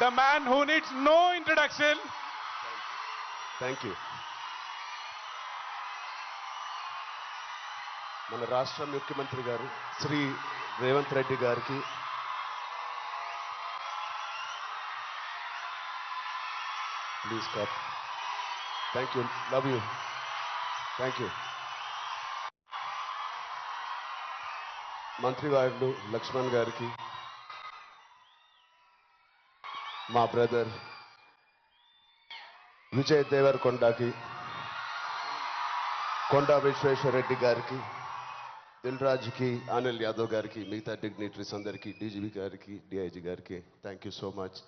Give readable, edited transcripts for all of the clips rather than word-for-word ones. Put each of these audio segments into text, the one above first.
the man who needs no introduction. Thank you. మన రాష్ట్ర ముఖ్యమంత్రి గారు శ్రీ రేవంత్ రెడ్డి గారికి please clap. Thank you, love you, thank you. మంత్రివారులు లక్ష్మణ్ గారికి, మా బ్రదర్ విజయ్ దేవరకొండకి, కొండా విశ్వేశ్వరరెడ్డి గారికి, దిల్ రాజుకి, అనిల్ యాదవ్ గారికి, మిగతా డిగ్నిటరీస్ అందరికీ, డీజీపీ గారికి, డిఐజీ గారికి thank you so much.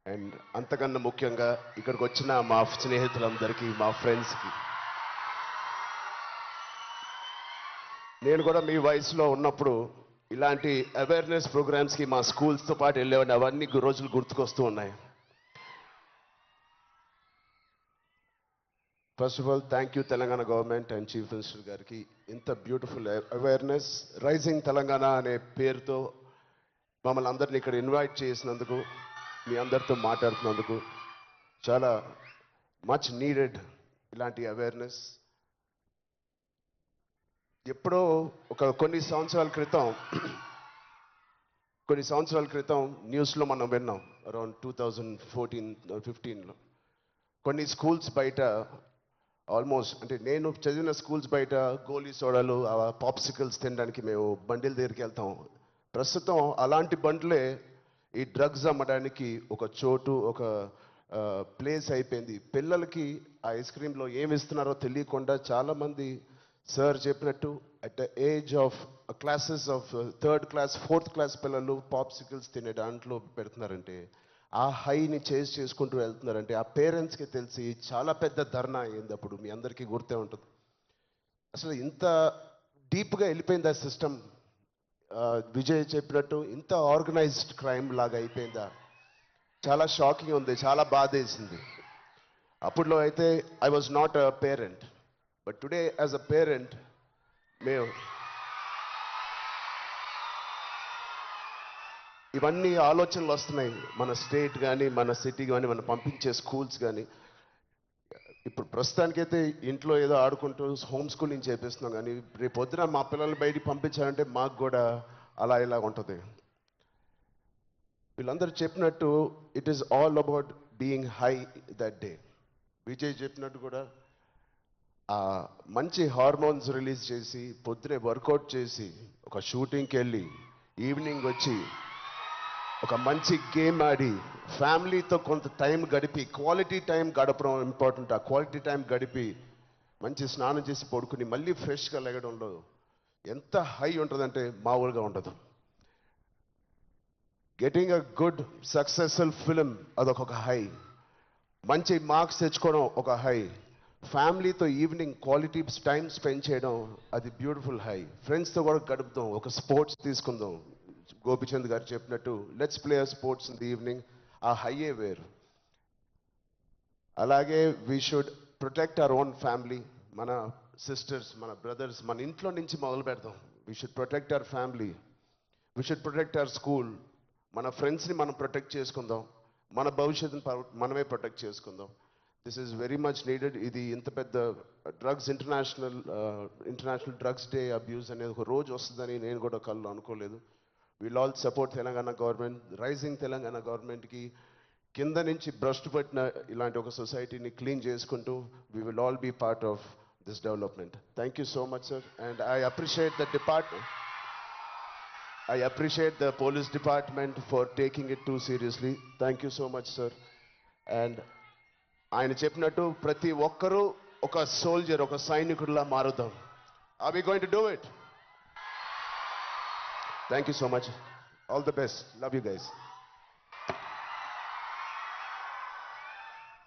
And అంతకన్నా ముఖ్యంగా ఇక్కడికి వచ్చిన మా స్నేహితులందరికీ, మా ఫ్రెండ్స్కి, నేను కూడా మీ వయసులో ఉన్నప్పుడు ఇలాంటి అవేర్నెస్ ప్రోగ్రామ్స్కి మా స్కూల్స్తో పాటు వెళ్ళేవాడిని. అవన్నీ రోజులు గుర్తుకొస్తూ ఉన్నాయి. First of all thank you Telangana government and chief minister గారికి. ఇంత బ్యూటిఫుల్ అవేర్నెస్ రైజింగ్ తెలంగాణ అనే పేరుతో మమ్మల్ని అందరినీ ఇక్కడ ఇన్వైట్ చేసినందుకు, మీ అందరితో మాట్లాడుతున్నందుకు చాలా మచ్ నీడెడ్ ఇలాంటి అవేర్నెస్. ఎప్పుడో కొన్ని సంవత్సరాల క్రితం న్యూస్లో మనం విన్నాం, అరౌండ్ 2014-15లో కొన్ని స్కూల్స్ బయట ఆల్మోస్ట్, అంటే నేను చదివిన స్కూల్స్ బయట గోలీ సోడాలు, పాప్సికల్స్ తినడానికి మేము బండిల దగ్గరికి వెళ్తాం. ప్రస్తుతం అలాంటి బండ్లే ఈ డ్రగ్స్ అమ్మడానికి ఒక చోటు, ఒక ప్లేస్ అయిపోయింది. పిల్లలకి ఆ ఐస్ క్రీమ్లో ఏమి ఇస్తున్నారో తెలియకుండా చాలామంది సార్ చెప్పినట్టు at the age of classes of 3rd class 4th class పిల్లలు పాప్సికల్స్ తినే దాంట్లో పెడుతున్నారంటే, ఆ హైని చేజ్ చేసుకుంటూ వెళ్తున్నారంటే ఆ పేరెంట్స్కి తెలిసి చాలా పెద్ద ధర్నా అయింది. అప్పుడు మీ అందరికీ గుర్తే ఉంటుంది. అసలు ఇంత డీప్గా వెళ్ళిపోయింది ఆ సిస్టమ్. విజయ్ చెప్పినట్టు ఇంత ఆర్గనైజ్డ్ క్రైమ్ లాగా అయిపోయిందా? చాలా షాకింగ్ ఉంది, చాలా బాధ వేసింది. అప్పుడులో అయితే I was not a parent, but today as a parent మేము ఇవన్నీ ఆలోచనలు వస్తున్నాయి. మన స్టేట్ కానీ, మన సిటీ కానీ, మనం పంపించే స్కూల్స్ కానీ. ఇప్పుడు ప్రస్తుతానికైతే ఇంట్లో ఏదో ఆడుకుంటూ హోమ్ స్కూలింగ్ చేపిస్తున్నాం, కానీ రేపు పొద్దున మా పిల్లల్ని బయటికి పంపించాలంటే మాకు కూడా అలా ఇలా ఉంటుంది. వీళ్ళందరూ చెప్పినట్టు it is all about being high that day. Vijay చెప్పినట్టు కూడా మంచి హార్మోన్స్ రిలీజ్ చేసి, పొద్దునే వర్కౌట్ చేసి, ఒక షూటింగ్కి వెళ్ళి ఈవినింగ్ వచ్చి ఒక మంచి గేమ్ ఆడి ఫ్యామిలీతో కొంత టైం గడిపి, క్వాలిటీ టైం గడపడం ఇంపార్టెంట్. ఆ క్వాలిటీ టైం గడిపి మంచి స్నానం చేసి పడుకుని మళ్ళీ ఫ్రెష్గా లెగడంలో ఎంత హై ఉంటుందంటే మామూలుగా ఉండదు. Getting a good successful film అదొక హై, మంచి మార్క్స్ తెచ్చుకోవడం ఒక హై, ఫ్యామిలీతో ఈవినింగ్ క్వాలిటీ టైం స్పెండ్ చేయడం అది బ్యూటిఫుల్ హై, ఫ్రెండ్స్తో కూడా గడుపుదాం, ఒక స్పోర్ట్స్ తీసుకుందాం. గోపిచంద్ గారు చెప్పినట్టు let's play sports in the evening, ఆ హైయే వేరు. అలాగే we should protect our own family, మన సిస్టర్స్, మన బ్రదర్స్, మన ఇంట్లో నుంచి మొదలు పెడదాం. We should protect our family, we should protect our school, మన ఫ్రెండ్స్ని మనం ప్రొటెక్ట్ చేసుకుందాం, మన భవిష్యత్తుని మనమే ప్రొటెక్ట్ చేసుకుందాం. This is very much needed. ఇది ఇంత పెద్ద drugs international drugs day abuse అనేది ఒక రోజు వస్తుందని నేను కూడా కళ్ళు అనుకోలేదు. Will all support Telangana government, rising Telangana గవర్నమెంట్కి కింద నుంచి భ్రష్టు పట్టిన ఇలాంటి ఒక సొసైటీని క్లీన్ చేసుకుంటూ we will all be part of this development. Thank you so much sir. And I appreciate the police department for taking it too seriously. Thank you so much sir. And ఆయన చెప్పినట్టు ప్రతి ఒక్కరూ ఒక soldier, ఒక సైనికుడిలా మారుదాం. Are we going to do it? Thank you so much. All the best. Love you guys.